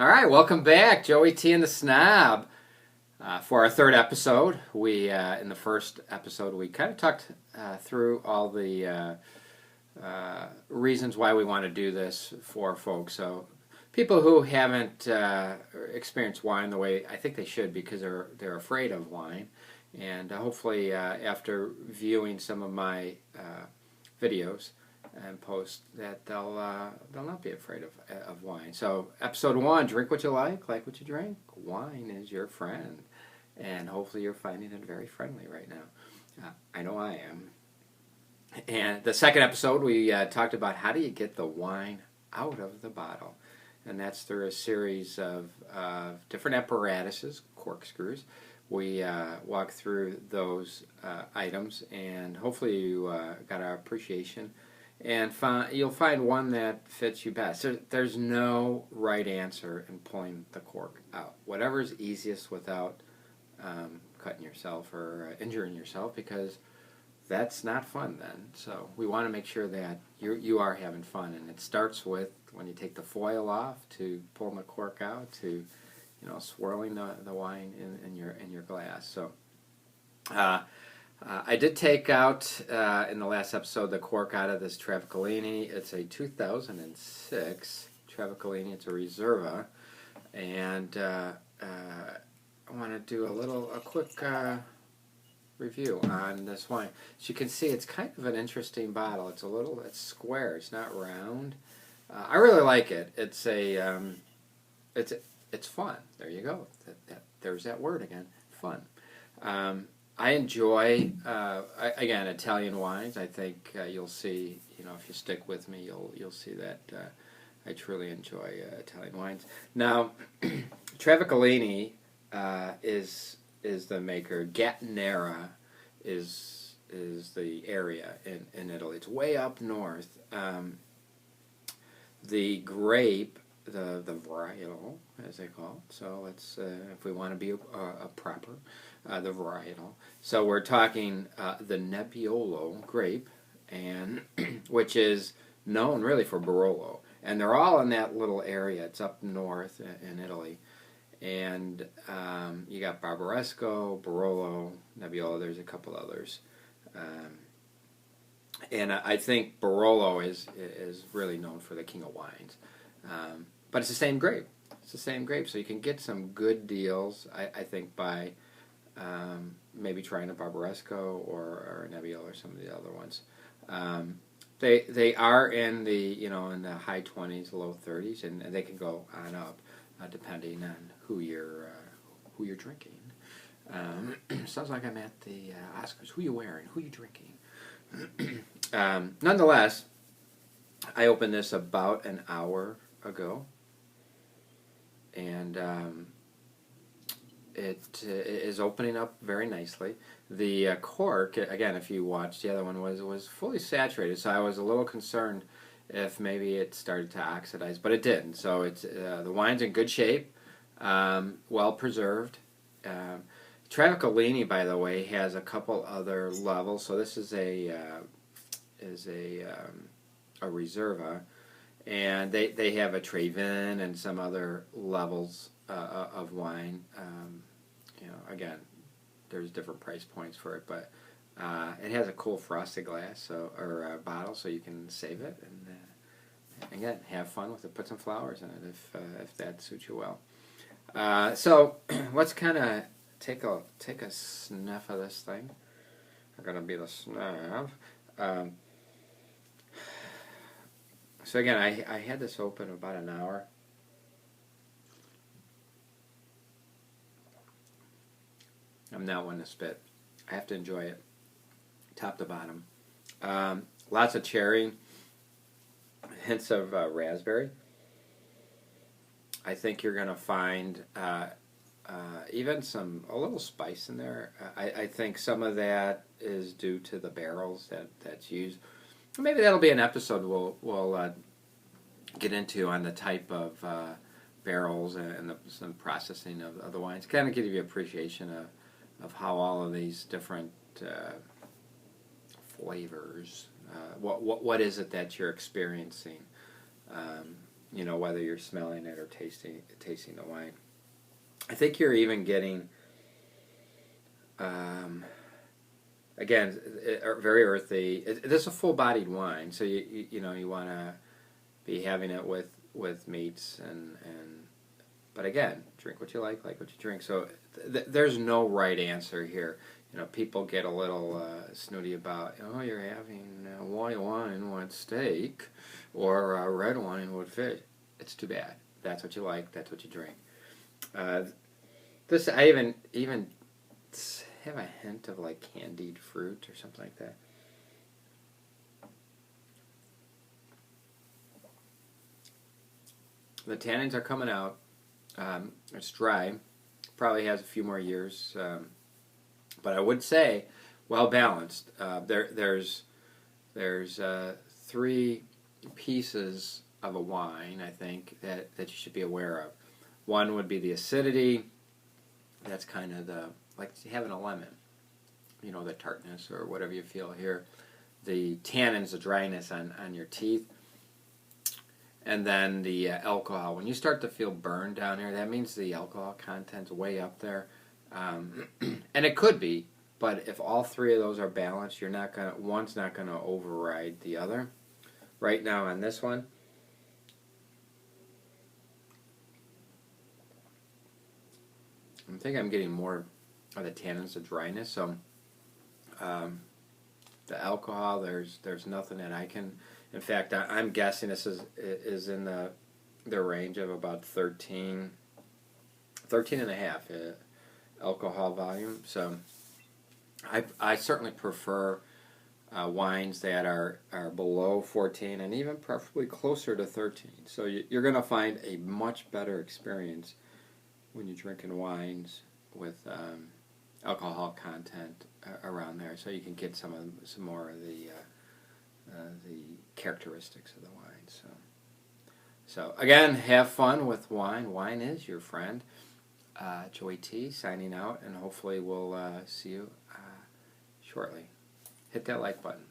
All right, welcome back, Joey T and the Snob. For our third episode, in the first episode we kind of talked through all the reasons why we want to do this for folks. So people who haven't experienced wine the way I think they should because they're afraid of wine, and hopefully after viewing some of my videos and post that they'll not be afraid of wine. So episode 1, drink what you like what you drink. Wine is your friend, and hopefully you're finding it very friendly right now. I know I am. And the second episode we talked about how do you get the wine out of the bottle, and that's through a series of different apparatuses, corkscrews. We walk through those items, and hopefully you got our appreciation. And you'll find one that fits you best. There's no right answer in pulling the cork out. Whatever's easiest without cutting yourself or injuring yourself, because that's not fun then. So we want to make sure that you are having fun, and it starts with when you take the foil off to pulling the cork out to swirling the wine in your glass. So. I did take out, in the last episode, the cork out of this Travacolini. It's a 2006 Travacolini. It's a Riserva. And I want to do a quick review on this wine. As you can see, it's kind of an interesting bottle. It's square. It's not round. I really like it. It's fun. There you go. There's that word again. Fun. I enjoy, again, Italian wines. I think you'll see, if you stick with me, you'll see that I truly enjoy Italian wines. Now, Travacolini is the maker. Gattinara is the area in Italy. It's way up north. The grape, the varietal, as they call it. So let's, if we want to be a proper, the varietal. So we're talking the Nebbiolo grape, and which is known really for Barolo, and they're all in that little area. It's up north in Italy, and you got Barbaresco, Barolo, Nebbiolo. There's a couple others, and I think Barolo is really known for the king of wines. But it's the same grape. It's the same grape, so you can get some good deals, I think, by maybe trying a Barbaresco or a Nebbiolo or some of the other ones. They are in the in the high 20s, low 30s, and they can go on up depending on who you're drinking. Sounds like I'm at the Oscars. Who you wearing? Who you drinking? Nonetheless, I opened this about an hour ago, and it is opening up very nicely. The cork, again, if you watched, the other one was fully saturated, so I was a little concerned if maybe it started to oxidize, but it didn't. So it's the wine's in good shape, well preserved. Travacolini, by the way, has a couple other levels. So this is a Riserva, and they have a Trevin and some other levels of wine. Again, there's different price points for it, but it has a cool frosted glass or bottle, so you can save it and again have fun with it. Put some flowers in it if that suits you well. So let's kind of take a sniff of this thing. I'm gonna be the snob. So again, I had this open about an hour. I'm not one to spit. I have to enjoy it, top to bottom. Lots of cherry, hints of raspberry. I think you're going to find even a little spice in there. I think some of that is due to the barrels that's used. Maybe that'll be an episode we'll get into on the type of barrels and some processing of the wines. Kind of give you appreciation of how all of these different flavors, what is it that you're experiencing whether you're smelling it or tasting the wine. I think you're even getting, again, very earthy. This is a full-bodied wine, so you want to be having it with meats and. But again, drink what you like what you drink. So there's no right answer here. People get a little snooty about, you're having white wine with steak or red wine with fish. It's too bad. That's what you like. That's what you drink. This I even have a hint of like candied fruit or something like that. The tannins are coming out. It's dry. Probably has a few more years. But I would say well balanced. There's 3 pieces of a wine, I think, that you should be aware of. One would be the acidity. That's kind of like having a lemon, the tartness or whatever you feel here. The tannins, the dryness on your teeth. And then the alcohol. When you start to feel burned down here, that means the alcohol content's way up there. And it could be, but if all 3 of those are balanced, one's not gonna override the other. Right now on this one, I think I'm getting more of the tannins, the dryness. So the alcohol, there's nothing that I can. In fact, I'm guessing this is in the range of about 13 and a half alcohol volume. So I certainly prefer wines that are below 14 and even preferably closer to 13. So you're going to find a much better experience when you're drinking wines with alcohol content around there. So you can get some more of the characteristics of the wine. So again, have fun with wine. Wine is your friend. Joey T signing out, and hopefully we'll see you shortly. Hit that like button.